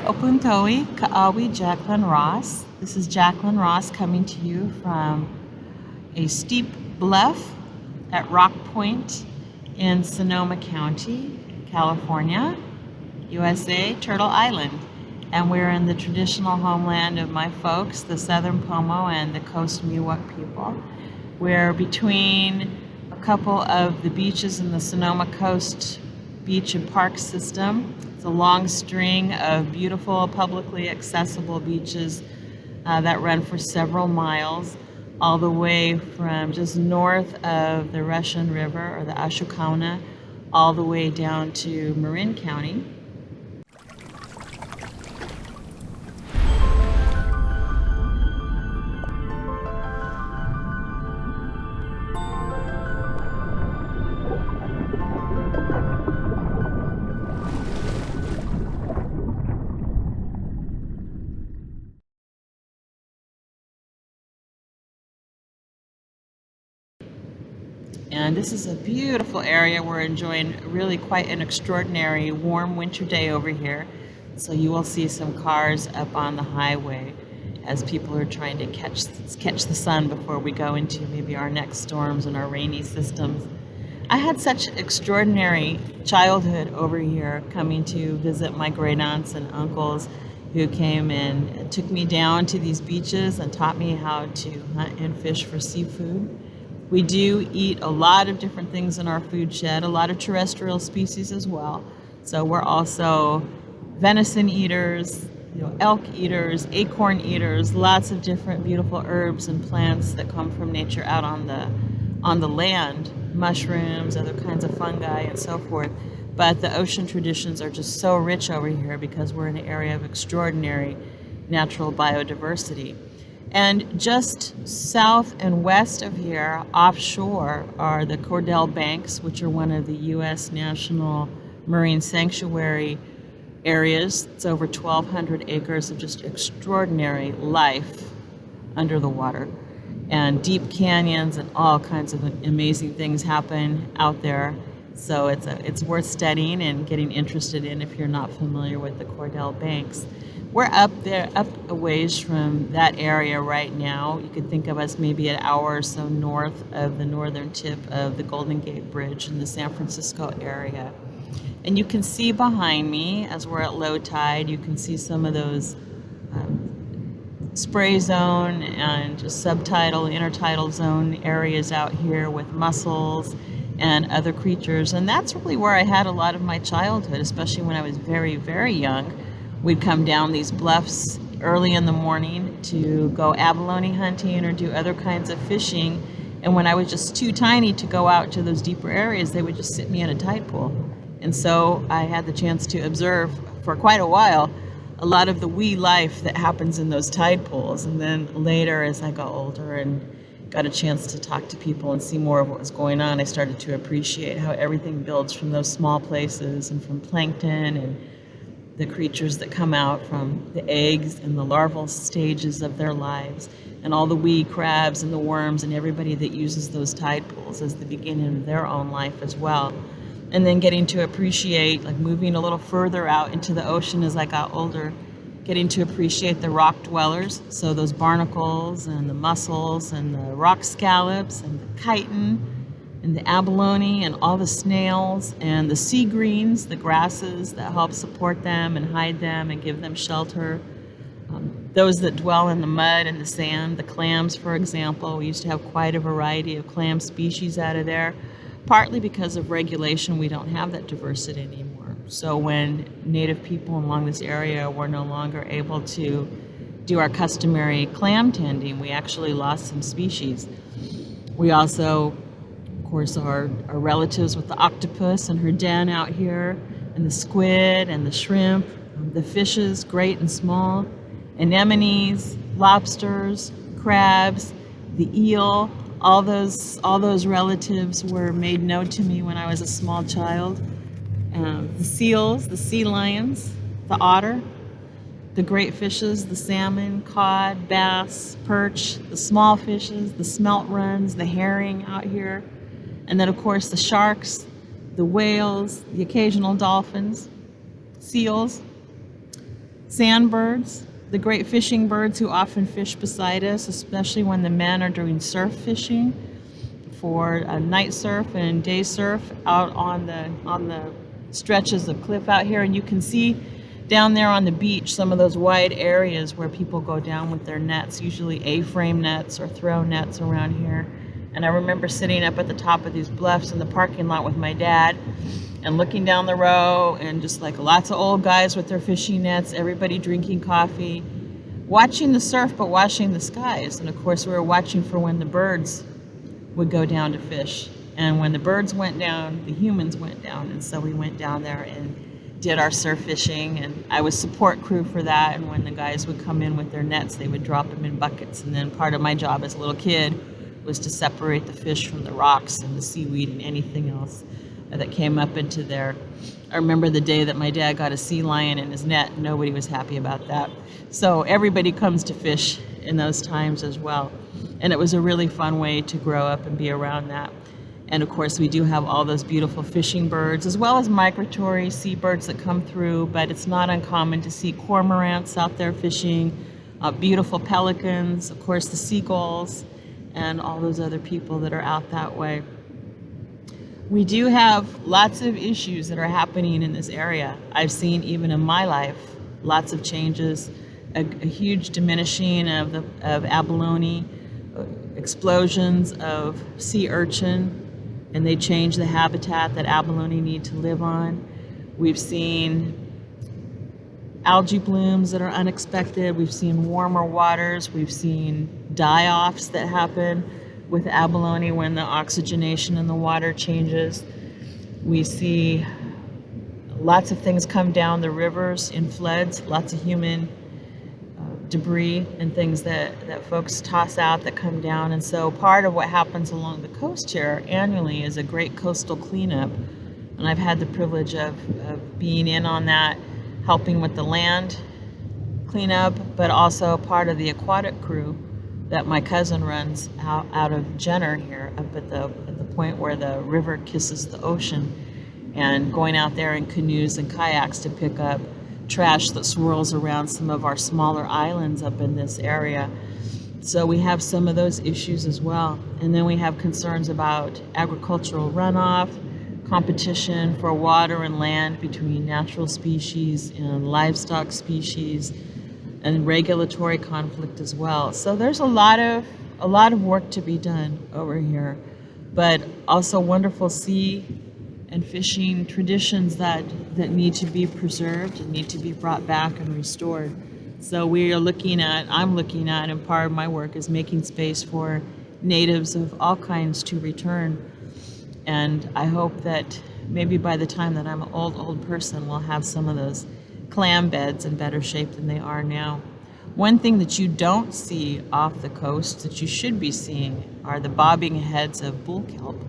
Opuntoi Ka'awi Jacqueline Ross. This is Jacqueline Ross coming to you from a steep bluff at Rock Point in Sonoma County, California, USA, Turtle Island. And we're in the traditional homeland of my folks, the Southern Pomo and the Coast Miwok people. We're between a couple of the beaches in the Sonoma Coast Beach and Park system. It's a long string of beautiful, publicly accessible beaches that run for several miles, all the way from just north of the Russian River or the Ashokauna, all the way down to Marin County. And this is a beautiful area. We're enjoying really quite an extraordinary warm winter day over here. So you will see some cars up on the highway as people are trying to catch the sun before we go into maybe our next storms and our rainy systems. I had such extraordinary childhood over here, coming to visit my great aunts and uncles who came and took me down to these beaches and taught me how to hunt and fish for seafood. We do eat a lot of different things in our food shed, a lot of terrestrial species as well. So we're also venison eaters, elk eaters, acorn eaters, lots of different beautiful herbs and plants that come from nature out on the land, mushrooms, other kinds of fungi, and so forth. But the ocean traditions are just so rich over here because we're in an area of extraordinary natural biodiversity. And just south and west of here, offshore, are the Cordell Banks, which are one of the U.S. National Marine Sanctuary areas. It's over 1,200 acres of just extraordinary life under the water. And deep canyons and all kinds of amazing things happen out there. So it's worth studying and getting interested in if you're not familiar with the Cordell Banks. We're up there, up a ways from that area right now. You could think of us maybe an hour or so north of the northern tip of the Golden Gate Bridge in the San Francisco area. And you can see behind me, as we're at low tide, you can see some of those spray zone and just subtidal, intertidal zone areas out here with mussels and other creatures. And that's really where I had a lot of my childhood, especially when I was very, very young. We'd come down these bluffs early in the morning to go abalone hunting or do other kinds of fishing. And when I was just too tiny to go out to those deeper areas, they would just sit me in a tide pool. And so I had the chance to observe for quite a while a lot of the wee life that happens in those tide pools. And then later, as I got older and got a chance to talk to people and see more of what was going on, I started to appreciate how everything builds from those small places and from plankton and the creatures that come out from the eggs and the larval stages of their lives, and all the wee crabs and the worms and everybody that uses those tide pools as the beginning of their own life as well. And then getting to appreciate, like moving a little further out into the ocean as I got older, getting to appreciate the rock dwellers, so those barnacles and the mussels and the rock scallops and the chitin and the abalone and all the snails and the sea greens, the grasses that help support them and hide them and give them shelter. Those that dwell in the mud and the sand, the clams, for example. We used to have quite a variety of clam species out of there. Partly because of regulation, we don't have that diversity anymore. So when Native people along this area were no longer able to do our customary clam tending, we actually lost some species. We also, of course, are relatives with the octopus and her den out here, and the squid and the shrimp, the fishes, great and small, anemones, lobsters, crabs, the eel. All those relatives were made known to me when I was a small child. The seals, the sea lions, the otter, the great fishes, the salmon, cod, bass, perch, the small fishes, the smelt runs, the herring out here, and then of course the sharks, the whales, the occasional dolphins, seals. Sandbirds, the great fishing birds who often fish beside us, especially when the men are doing surf fishing for night surf and day surf out on the stretches of cliff out here. And you can see down there on the beach some of those wide areas where people go down with their nets, usually A-frame nets or throw nets around here. And I remember sitting up at the top of these bluffs in the parking lot with my dad and looking down the row, and just like lots of old guys with their fishing nets, everybody drinking coffee, watching the surf but watching the skies. And of course we were watching for when the birds would go down to fish. And when the birds went down, the humans went down. And so we went down there and did our surf fishing, and I was support crew for that. And when the guys would come in with their nets, they would drop them in buckets. And then part of my job as a little kid was to separate the fish from the rocks and the seaweed and anything else that came up into there. I remember the day that my dad got a sea lion in his net. Nobody was happy about that. So everybody comes to fish in those times as well. And it was a really fun way to grow up and be around that. And of course we do have all those beautiful fishing birds as well as migratory seabirds that come through, but it's not uncommon to see cormorants out there fishing, beautiful pelicans, of course the seagulls, and all those other people that are out that way. We do have lots of issues that are happening in this area. I've seen even in my life lots of changes, a huge diminishing of abalone, explosions of sea urchin, and they change the habitat that abalone need to live on. We've seen algae blooms that are unexpected. We've seen warmer waters. We've seen die-offs that happen with abalone when the oxygenation in the water changes. We see lots of things come down the rivers in floods, lots of human debris and things that folks toss out that come down. And so part of what happens along the coast here annually is a great coastal cleanup. And I've had the privilege of being in on that, helping with the land cleanup, but also part of the aquatic crew that my cousin runs out of Jenner here, up at the point where the river kisses the ocean, and going out there in canoes and kayaks to pick up trash that swirls around some of our smaller islands up in this area. So we have some of those issues as well. And then we have concerns about agricultural runoff, competition for water and land between natural species and livestock species, and regulatory conflict as well. So there's a lot of work to be done over here, but also wonderful sea and fishing traditions that need to be preserved and need to be brought back and restored. So I'm looking at, and part of my work is making space for natives of all kinds to return. And I hope that maybe by the time that I'm an old person, we'll have some of those clam beds in better shape than they are now. One thing that you don't see off the coast that you should be seeing are the bobbing heads of bull kelp.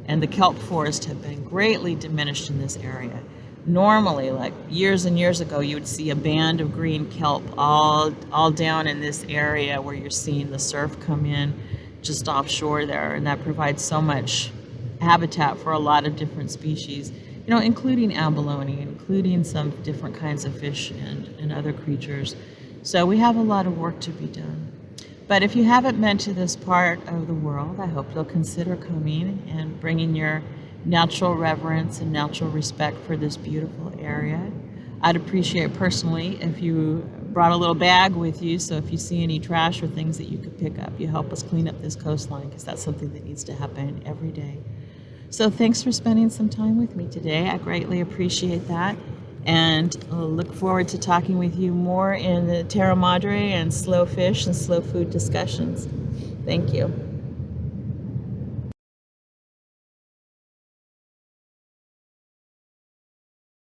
And the kelp forest have been greatly diminished in this area. Normally, like years and years ago, you would see a band of green kelp all down in this area where you're seeing the surf come in just offshore there, and that provides so much habitat for a lot of different species, including abalone, including some different kinds of fish and other creatures. So we have a lot of work to be done. But if you haven't been to this part of the world, I hope you'll consider coming and bringing your natural reverence and natural respect for this beautiful area. I'd appreciate personally if you brought a little bag with you, so if you see any trash or things that you could pick up, you help us clean up this coastline, because that's something that needs to happen every day. So thanks for spending some time with me today. I greatly appreciate that. And I'll look forward to talking with you more in the Terra Madre and slow fish and slow food discussions. Thank you.